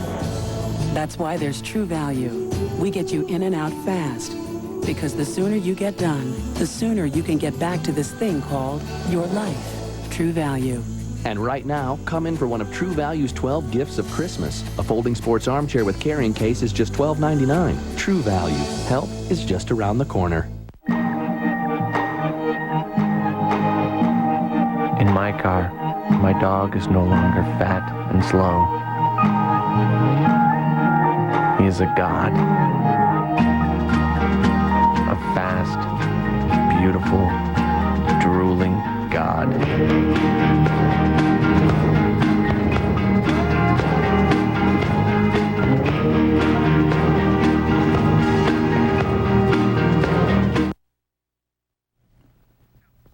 That's why there's True Value. We get you in and out fast. Because the sooner you get done, the sooner you can get back to this thing called your life. True Value. And right now, come in for one of True Value's 12 gifts of Christmas. A folding sports armchair with carrying case is just $12.99. True Value. Help is just around the corner. In my car, my dog is no longer fat and slow. He is a god. A fast, beautiful, drooling god.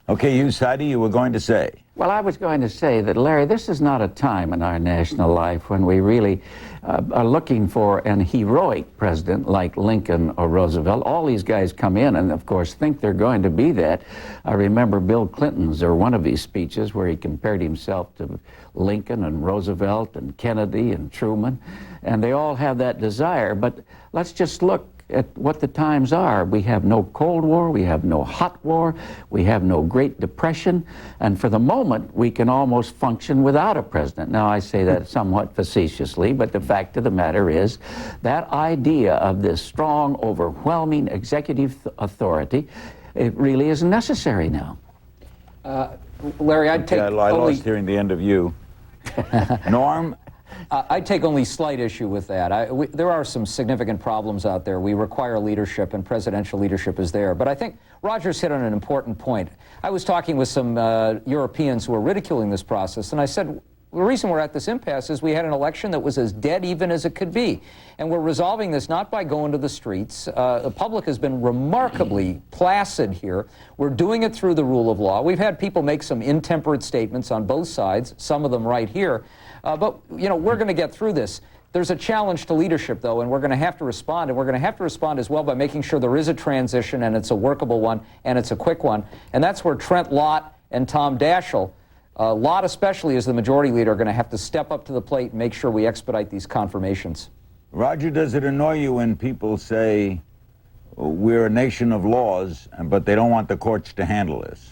Okay, you, Saidi, you were going to say. Well, I was going to say that, Larry, this is not a time in our national life when we really are looking for an heroic president like Lincoln or Roosevelt. All these guys come in and, of course, think they're going to be that. I remember Bill Clinton's or one of his speeches where he compared himself to Lincoln and Roosevelt and Kennedy and Truman, and they all have that desire. But let's just look at what the times are. We have no Cold War, we have no Hot War, we have no Great Depression, and for the moment we can almost function without a president. Now I say that somewhat facetiously, but the fact of the matter is that idea of this strong, overwhelming executive authority, it really isn't necessary now. Larry, I'd take I lost hearing the end of you. Norm? I take only slight issue with that. There are some significant problems out there. We require leadership, and presidential leadership is there. But I think Roger's hit on an important point. I was talking with some Europeans who are ridiculing this process, and I said, the reason we're at this impasse is we had an election that was as dead even as it could be. And we're resolving this not by going to the streets. The public has been remarkably placid here. We're doing it through the rule of law. We've had people make some intemperate statements on both sides, some of them right here. But, you know, we're going to get through this. There's a challenge to leadership, though, and we're going to have to respond, and we're going to have to respond as well by making sure there is a transition, and it's a workable one, and it's a quick one. And that's where Trent Lott and Tom Daschle, Lott especially as the majority leader, are going to have to step up to the plate and make sure we expedite these confirmations. Roger, does it annoy you when people say we're a nation of laws, but they don't want the courts to handle this?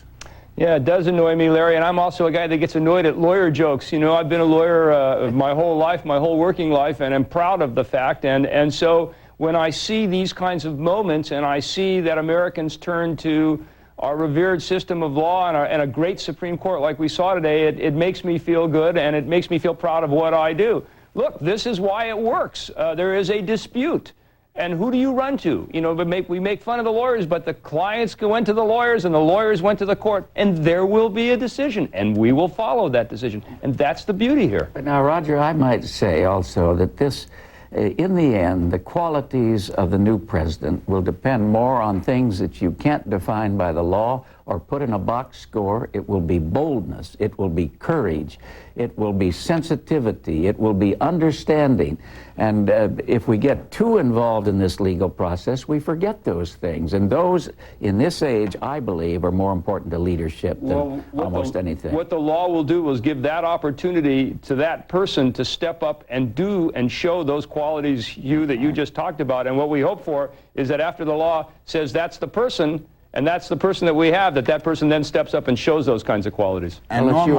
Yeah, it does annoy me, Larry, and I'm also a guy that gets annoyed at lawyer jokes. You know, I've been a lawyer my whole life, my whole working life, and I'm proud of the fact. And so when I see these kinds of moments and I see that Americans turn to our revered system of law and a great Supreme Court like we saw today, it makes me feel good, and it makes me feel proud of what I do. Look, this is why it works. There is a dispute. And who do you run to? You know, we make fun of the lawyers, but the clients went to the lawyers, and the lawyers went to the court, and there will be a decision, and we will follow that decision. And that's the beauty here. But now, Roger, I might say also that this, in the end, the qualities of the new president will depend more on things that you can't define by the law or put in a box score. It will be boldness, it will be courage, it will be sensitivity, it will be understanding. And if we get too involved in this legal process, we forget those things. And those, in this age, I believe, are more important to leadership than almost anything. What the law will do is give that opportunity to that person to step up and do and show those qualities, Hugh, that you just talked about. And what we hope for is that after the law says that's the person, and that's the person that we have, that person then steps up and shows those kinds of qualities. And Norm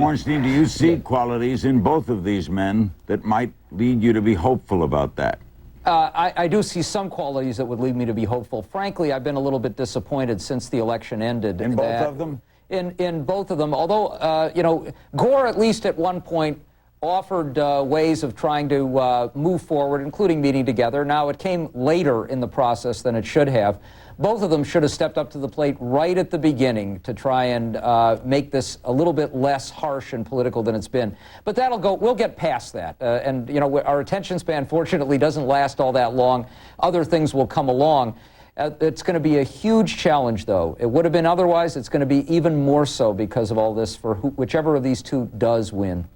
Ornstein, do you see qualities in both of these men that might lead you to be hopeful about that? I do see some qualities that would lead me to be hopeful. Frankly, I've been a little bit disappointed since the election ended. In both of them? In both of them, although, you know, Gore at least at one point offered ways of trying to move forward, including meeting together. Now, it came later in the process than it should have. Both of them should have stepped up to the plate right at the beginning to try and make this a little bit less harsh and political than it's been. But that'll go, we'll get past that. And, you know, our attention span, fortunately, doesn't last all that long. Other things will come along. It's going to be a huge challenge, though. It would have been otherwise. It's going to be even more so because of all this for whichever of these two does win.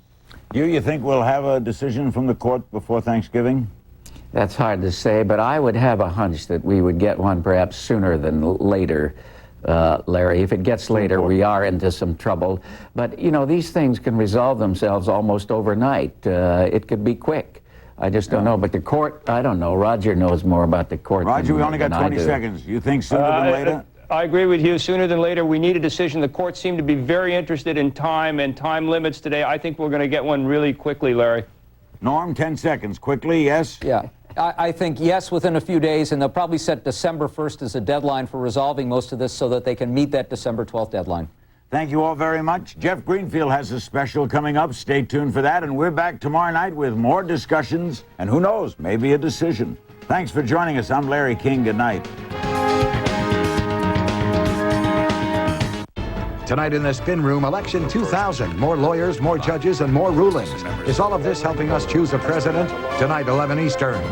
You think we'll have a decision from the court before Thanksgiving? That's hard to say, but I would have a hunch that we would get one perhaps sooner than later, Larry. If it gets later, we are into some trouble. But, you know, these things can resolve themselves almost overnight. It could be quick. I just don't know. But the court, I don't know. Roger knows more about the court. Roger, we only got 20 seconds. You think sooner than later? I agree with you. Sooner than later, we need a decision. The courts seem to be very interested in time and time limits today. I think we're going to get one really quickly, Larry. Norm, 10 seconds. Quickly, yes? Yeah. I think yes, within a few days, and they'll probably set December 1st as a deadline for resolving most of this so that they can meet that December 12th deadline. Thank you all very much. Jeff Greenfield has a special coming up. Stay tuned for that, and we're back tomorrow night with more discussions, and who knows, maybe a decision. Thanks for joining us. I'm Larry King. Good night. Tonight in the Spin Room, Election 2000. More lawyers, more judges, and more rulings. Is all of this helping us choose a president? Tonight, 11 Eastern.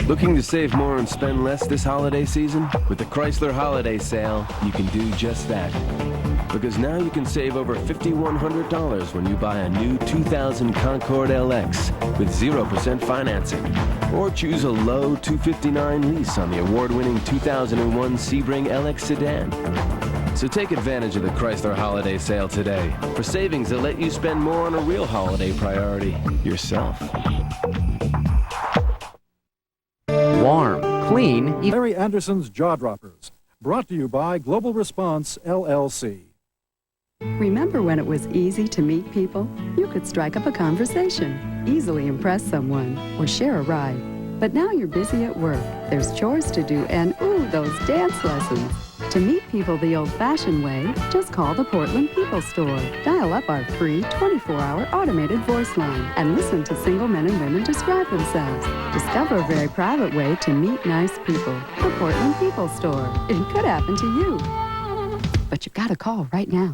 Looking to save more and spend less this holiday season? With the Chrysler Holiday Sale, you can do just that. Because now you can save over $5,100 when you buy a new 2000 Concorde LX with 0% financing. Or choose a low $259 lease on the award-winning 2001 Sebring LX sedan. So take advantage of the Chrysler Holiday Sale today for savings that let you spend more on a real holiday priority, yourself. Warm, clean. Larry Anderson's Jaw Droppers, brought to you by Global Response, LLC. Remember when it was easy to meet people? You could strike up a conversation, easily impress someone, or share a ride. But now you're busy at work. There's chores to do and, ooh, those dance lessons. To meet people the old-fashioned way, just call the Portland People Store. Dial up our free 24-hour automated voice line and listen to single men and women describe themselves. Discover a very private way to meet nice people. The Portland People Store. It could happen to you. But you've got to call right now.